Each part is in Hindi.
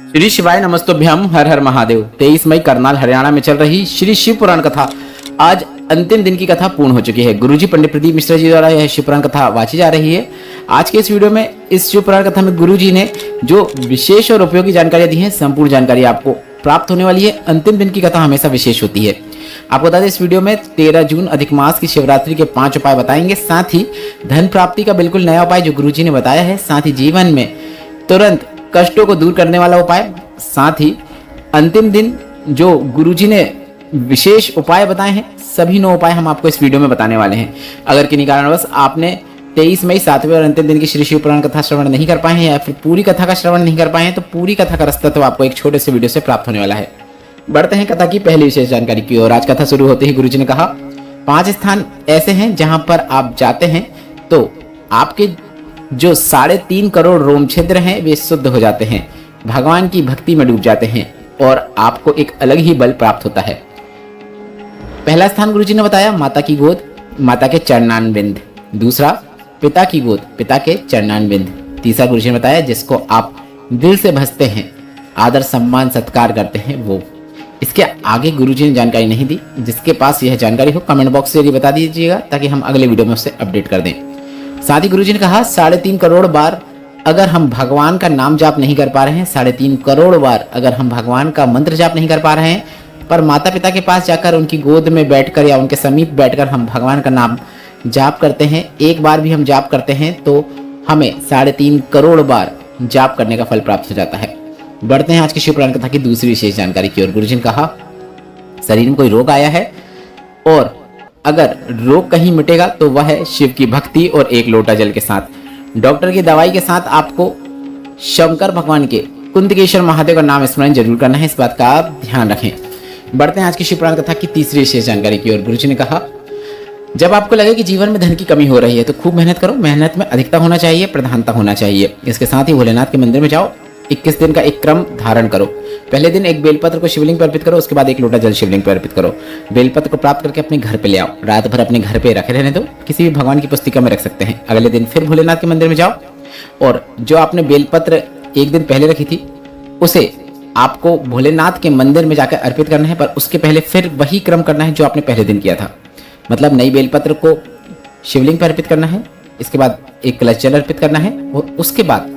श्री शिवाय नमस्तुभ्यम, हर हर महादेव। 23 मई करनाल हरियाणा में चल रही श्री शिव पुराण कथा आज अंतिम दिन की कथा पूर्ण हो चुकी है। गुरुजी पंडित प्रदीप मिश्रा जी द्वारा यह शिव पुराण कथा वाची जा रही है। आज के इस वीडियो में इस शिव पुराण कथा में गुरुजी ने जो विशेष और उपयोगी जानकारियां दी हैं, संपूर्ण जानकारी आपको प्राप्त होने वाली है। अंतिम दिन की कथा हमेशा विशेष होती है। आपको बता दें, इस वीडियो में 13 जून अधिक मास की शिवरात्रि के 5 उपाय बताएंगे। साथ ही धन प्राप्ति का बिल्कुल नया उपाय जो गुरुजी ने बताया है। साथ ही जीवन में तुरंत कष्टों को दूर करने वाला उपाय। साथ ही अंतिम दिन जो गुरुजी ने विशेष उपाय बताए हैं, सभी 9 उपाय हम आपको इस वीडियो में बताने वाले हैं। अगर किन्हीं कारणवश आपने 23 मई 7वें और अंतिम दिन की श्री शिव पुराण कथा श्रवण नहीं कर पाए हैं या फिर पूरी कथा का श्रवण नहीं कर पाए हैं, तो पूरी कथा का रास्ता तो आपको एक छोटे से वीडियो से प्राप्त होने वाला है। बढ़ते हैं कथा की पहली विशेष जानकारी की ओर। आज कथा शुरू होते ही गुरुजी ने कहा, 5 स्थान ऐसे हैं जहां पर आप जाते हैं तो आपके जो 3.5 करोड़ रोम छिद्र हैं वे शुद्ध हो जाते हैं, भगवान की भक्ति में डूब जाते हैं और आपको एक अलग ही बल प्राप्त होता है। पहला स्थान गुरुजी ने बताया माता की गोद, माता के चरणारविंद। दूसरा पिता की गोद, पिता के चरणारविंद। तीसरा गुरुजी ने बताया जिसको आप दिल से भजते हैं, आदर सम्मान सत्कार करते हैं वो। इसके आगे गुरुजी ने जानकारी नहीं दी। जिसके पास यह जानकारी हो कमेंट बॉक्स से बता दीजिएगा ताकि हम अगले वीडियो में उससे अपडेट कर दें। साथ ही गुरुजी ने कहा, 3.5 करोड़ बार अगर हम भगवान का नाम जाप नहीं कर पा रहे हैं, 3.5 करोड़ बार अगर हम भगवान का मंत्र जाप नहीं कर पा रहे हैं, पर माता पिता के पास जाकर उनकी गोद में बैठकर या उनके समीप बैठकर हम भगवान का नाम जाप करते हैं, एक बार भी हम जाप करते हैं तो हमें 3.5 करोड़ बार जाप करने का फल प्राप्त हो जाता है। बढ़ते हैं आज की शिव पुराण कथा की दूसरी विशेष जानकारी की ओर। गुरुजी ने कहा, शरीर में कोई रोग आया है और अगर रोग कहीं मिटेगा तो वह है शिव की भक्ति और एक लोटा जल के साथ। डॉक्टर की दवाई के साथ आपको शंकर भगवान के कुंदकेश्वर महादेव का नाम स्मरण जरूर करना है, इस बात का आप ध्यान रखें। बढ़ते हैं आज की शिव पुराण कथा की तीसरी विशेष जानकारी की ओर। गुरुजी ने कहा, जब आपको लगे कि जीवन में धन की कमी हो रही है तो खूब मेहनत करो। मेहनत में अधिकता होना चाहिए, प्रधानता होना चाहिए। इसके साथ ही भोलेनाथ के मंदिर में जाओ, 21 दिन का एक क्रम धारण करो। पहले दिन एक बेलपत्र को शिवलिंग पर अर्पित करो, उसके बाद एक लोटा जल शिवलिंग पर अर्पित करो। बेलपत्र को प्राप्त करके अपने घर पे ले आओ, रात भर अपने घर पे रखे रहने दो, किसी भी भगवान की पुस्तिका में रख सकते हैं। अगले दिन फिर भोलेनाथ के मंदिर में जाओ और जो आपने बेलपत्र एक दिन पहले रखी थी उसे आपको भोलेनाथ के मंदिर में जाकर अर्पित करना है, पर उसके पहले फिर वही क्रम करना है जो आपने पहले दिन किया था। मतलब नई बेलपत्र को शिवलिंग पर अर्पित करना है, इसके बाद एक कलश जल अर्पित करना है और उसके बाद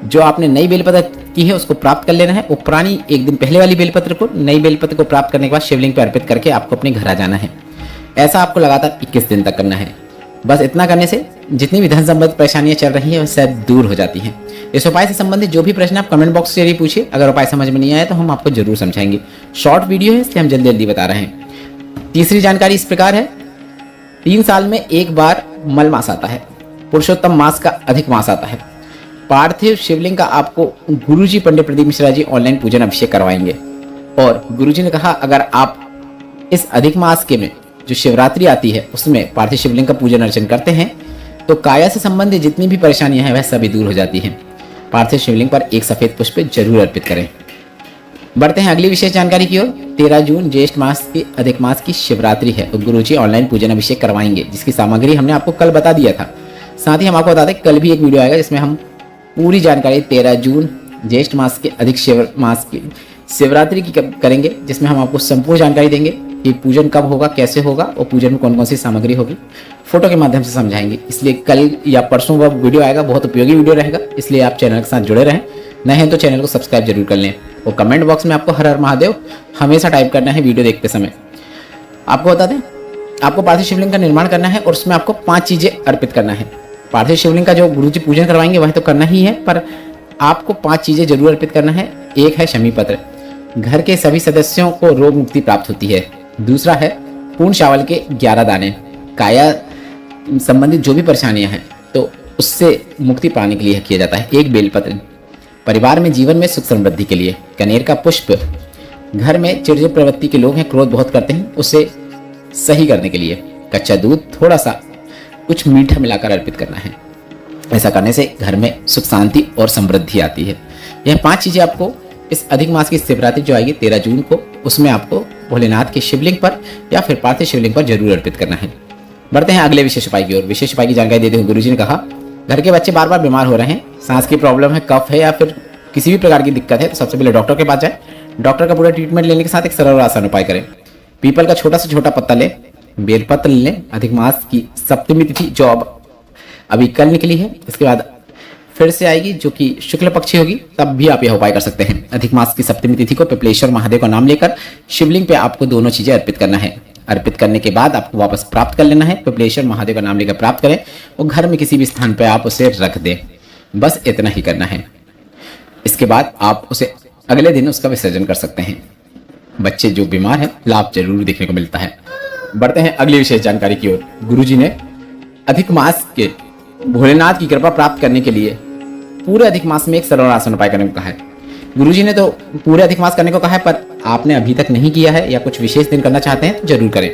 जो आपने नई बेलपत्र की है उसको प्राप्त कर लेना है। वो पुरानी एक दिन पहले वाली बेलपत्र को नई बेलपत्र को प्राप्त करने के बाद शिवलिंग पर अर्पित करके आपको अपने घर आ जाना है। ऐसा आपको लगातार 21 दिन तक करना है। बस इतना करने से जितनी भी धन संबंधित परेशानियां चल रही हैं वो सब दूर हो जाती हैं। इस उपाय से संबंधित जो भी प्रश्न आप कमेंट बॉक्स से पूछिए। अगर उपाय समझ में नहीं आया तो हम आपको जरूर समझाएंगे। शॉर्ट वीडियो है इसलिए हम जल्दी जल्दी बता रहे हैं। तीसरी जानकारी इस प्रकार है, 3 साल में एक बार मल मास आता है, पुरुषोत्तम मास का अधिक मास आता है। पार्थिव शिवलिंग का आपको गुरुजी पंडित प्रदीप मिश्रा जी ऑनलाइन पूजन अभिषेक करवाएंगे। और गुरुजी ने कहा, अगर आप इस अधिक मास के में जो शिवरात्रि आती है उसमें पार्थिव शिवलिंग का पूजन अर्चन करते हैं तो काया से संबंधित जितनी भी परेशानियां हैं वह सभी दूर हो जाती हैं। पार्थिव शिवलिंग पर एक सफेद पुष्प जरूर अर्पित करें। बढ़ते हैं अगली विशेष जानकारी की ओर। 13 जून ज्येष्ठ मास की अधिक मास की शिवरात्रि है और गुरुजी ऑनलाइन पूजन अभिषेक करवाएंगे, जिसकी सामग्री हमने आपको कल बता दिया था। साथ ही हम आपको बता दें कल भी एक वीडियो आएगा जिसमें हम पूरी जानकारी 13 जून ज्येष्ठ मास के अधिक मास की शिवरात्रि की करेंगे, जिसमें हम आपको संपूर्ण जानकारी देंगे कि पूजन कब होगा, कैसे होगा और पूजन में कौन कौन सी सामग्री होगी, फोटो के माध्यम से समझाएंगे। इसलिए कल या परसों वह वीडियो आएगा, बहुत उपयोगी वीडियो रहेगा, इसलिए आप चैनल के साथ जुड़े रहें। नए हैं तो चैनल को सब्सक्राइब जरूर कर लें और कमेंट बॉक्स में आपको हर हर महादेव हमेशा टाइप करना है वीडियो देखते समय। आपको बता दें, आपको पार्थिव शिवलिंग का निर्माण करना है और उसमें आपको 5 चीजें अर्पित करना है। पार्थिव शिवलिंग का जो गुरुजी पूजन करवाएंगे वह तो करना ही है, पर आपको 5 चीजें जरूर अर्पित करना है। एक है शमी पत्र, घर के सभी सदस्यों को रोग मुक्ति प्राप्त होती है। दूसरा है पूर्ण चावल के 11 दाने, काया संबंधित जो भी परेशानियां हैं तो उससे मुक्ति पाने के लिए किया जाता है। एक बेलपत्र परिवार में जीवन में सुख समृद्धि के लिए। कनेर का पुष्प घर में चिड़चिड़ प्रवृत्ति के लोग हैं, क्रोध बहुत करते हैं, उसे सही करने के लिए। कच्चा दूध थोड़ा सा कुछ मीठा मिलाकर अर्पित करना है। ऐसा करने से घर में सुख शांति और समृद्धि आती है। यह 5 चीजें आपको इस अधिक मास की शिवरात्रि जो आएगी 13 जून को, उसमें आपको भोलेनाथ के शिवलिंग पर या फिर पार्थिव शिवलिंग पर जरूर अर्पित करना है। बढ़ते हैं अगले विशेष उपाय की ओर। विशेष उपाय की जानकारी देते हुए गुरुजी ने कहा, घर के बच्चे बार बार बीमार हो रहे हैं, सांस की प्रॉब्लम है, कफ है या फिर किसी भी प्रकार की दिक्कत है तो सबसे पहले डॉक्टर के पास जाए। डॉक्टर का पूरा ट्रीटमेंट लेने के साथ एक सरल और आसान उपाय करें। पीपल का छोटा से छोटा पत्ता लें, बेलपत्र लें, अधिक मास की सप्तमी तिथि जो अब अभी कल निकली है, इसके बाद फिर से आएगी जो कि शुक्ल पक्षी होगी, तब भी आप यह उपाय कर सकते हैं। अधिक मास की सप्तमी तिथि को पिपलेश्वर महादेव का नाम लेकर शिवलिंग पे आपको दोनों चीजें अर्पित करना है। अर्पित करने के बाद आपको वापस प्राप्त कर लेना है। पिपलेश्वर महादेव का नाम लेकर प्राप्त करें और घर में किसी भी स्थान पर आप उसे रख दें। बस इतना ही करना है। इसके बाद आप उसे अगले दिन उसका विसर्जन कर सकते हैं। बच्चे जो बीमार हैं, लाभ जरूर देखने को मिलता है। बढ़ते हैं अगली विशेष जानकारी की ओर। गुरुजी ने अधिक मास के भोलेनाथ की कृपा प्राप्त करने के लिए पूरे अधिक मास में एक सरल आसन उपाय करने को कहा है। गुरुजी ने तो पूरे अधिक मास करने को कहा है, पर आपने अभी तक नहीं किया है या कुछ विशेष दिन करना चाहते हैं तो जरूर करें।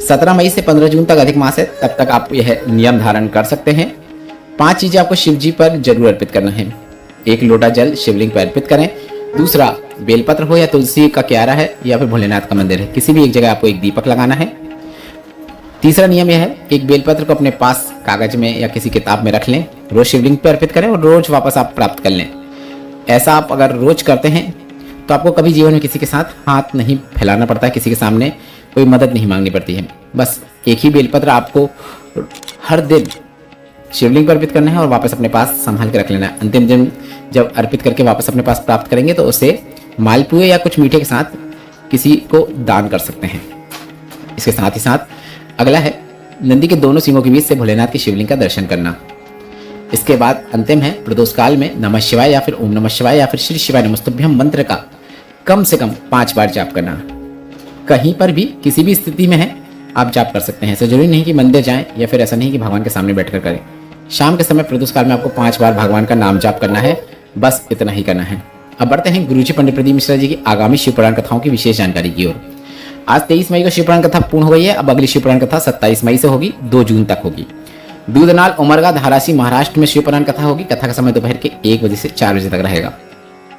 17 मई से 15 जून तक अधिक मास है, तब तक आप यह नियम धारण कर सकते हैं। 5 चीजें आपको शिव जी पर जरूर अर्पित करना है। 1 लोटा जल शिवलिंग पर अर्पित करें। दूसरा, बेलपत्र हो या तुलसी का क्यारा है या फिर भोलेनाथ का मंदिर है, किसी भी एक जगह आपको एक दीपक लगाना है। तीसरा नियम यह है कि एक बेलपत्र को अपने पास कागज में या किसी किताब में रख लें, रोज शिवलिंग पर अर्पित करें और रोज वापस आप प्राप्त कर लें। ऐसा आप अगर रोज करते हैं तो आपको कभी जीवन में किसी के साथ हाथ नहीं फैलाना पड़ता है, किसी के सामने कोई मदद नहीं मांगनी पड़ती है। बस एक ही बेलपत्र आपको हर दिन शिवलिंग पर अर्पित करना है और वापस अपने पास संभाल के रख लेना है। अंतिम दिन जब अर्पित करके वापस अपने पास प्राप्त करेंगे तो उसे मालपुए या कुछ मीठे के साथ किसी को दान कर सकते हैं। इसके साथ ही साथ अगला है नंदी के दोनों सींगों के बीच से भोलेनाथ की शिवलिंग का दर्शन करना। इसके बाद अंतिम है प्रदोष काल में नमः शिवाय या फिर ओम नमः शिवाय या फिर श्री शिवाय नमस्तुभ्यम मंत्र का कम से कम 5 बार जाप करना। कहीं पर भी किसी भी स्थिति में है आप जाप कर सकते हैं। ऐसा जरूरी नहीं कि मंदिर जाएं या फिर ऐसा नहीं कि भगवान के सामने बैठकर करें। शाम के समय प्रदोष काल में आपको 5 बार भगवान का नाम जाप करना है। बस इतना ही करना है। अब बढ़ते हैं गुरुजी पंडित प्रदीप मिश्रा जी की आगामी शिव पुराण कथाओं की विशेष जानकारी की ओर। आज 23 मई को शिव पुराण कथा पूर्ण हो गई है। अब अगली शिव पुराण कथा 27 मई से होगी, 2 जून तक होगी। दूधनाल उमरगा धारासी महाराष्ट्र में शिव पुराण कथा होगी। कथा का समय दोपहर के 1 बजे से 4 बजे तक रहेगा।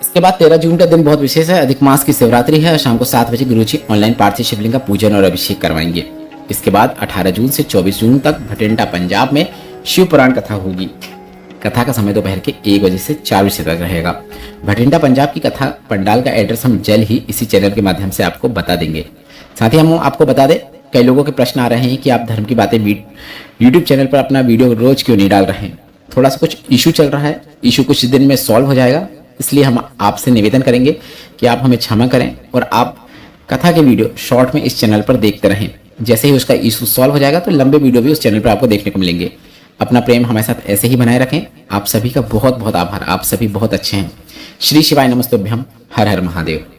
इसके बाद 13 जून का दिन बहुत विशेष है। अधिक मास की शिवरात्रि है और शाम को 7 बजे गुरुजी ऑनलाइन पार्थिव शिवलिंग का पूजन और अभिषेक करवाएंगे। इसके बाद 18 जून से 24 जून तक भटिंडा पंजाब में शिव पुराण कथा होगी। कथा का समय दोपहर के 1 बजे से 4 बजे तक रहेगा। भटिंडा पंजाब की कथा पंडाल का एड्रेस हम जल्द ही इसी चैनल के माध्यम से आपको बता देंगे। साथ ही हम आपको बता दें, कई लोगों के प्रश्न आ रहे हैं कि आप धर्म की बातें यूट्यूब चैनल पर अपना वीडियो रोज क्यों नहीं डाल रहे हैं। थोड़ा सा कुछ इशू चल रहा है, इशू कुछ दिन में सॉल्व हो जाएगा। इसलिए हम आपसे निवेदन करेंगे कि आप हमें क्षमा करें और आप कथा के वीडियो शॉर्ट में इस चैनल पर देखते रहें। जैसे ही उसका इशू सॉल्व हो जाएगा तो लंबे वीडियो भी उस चैनल पर आपको देखने को मिलेंगे। अपना प्रेम हमारे साथ ऐसे ही बनाए रखें। आप सभी का बहुत बहुत आभार। आप सभी बहुत अच्छे हैं। श्री शिवाय नमस्तुभ्यम। हर हर महादेव।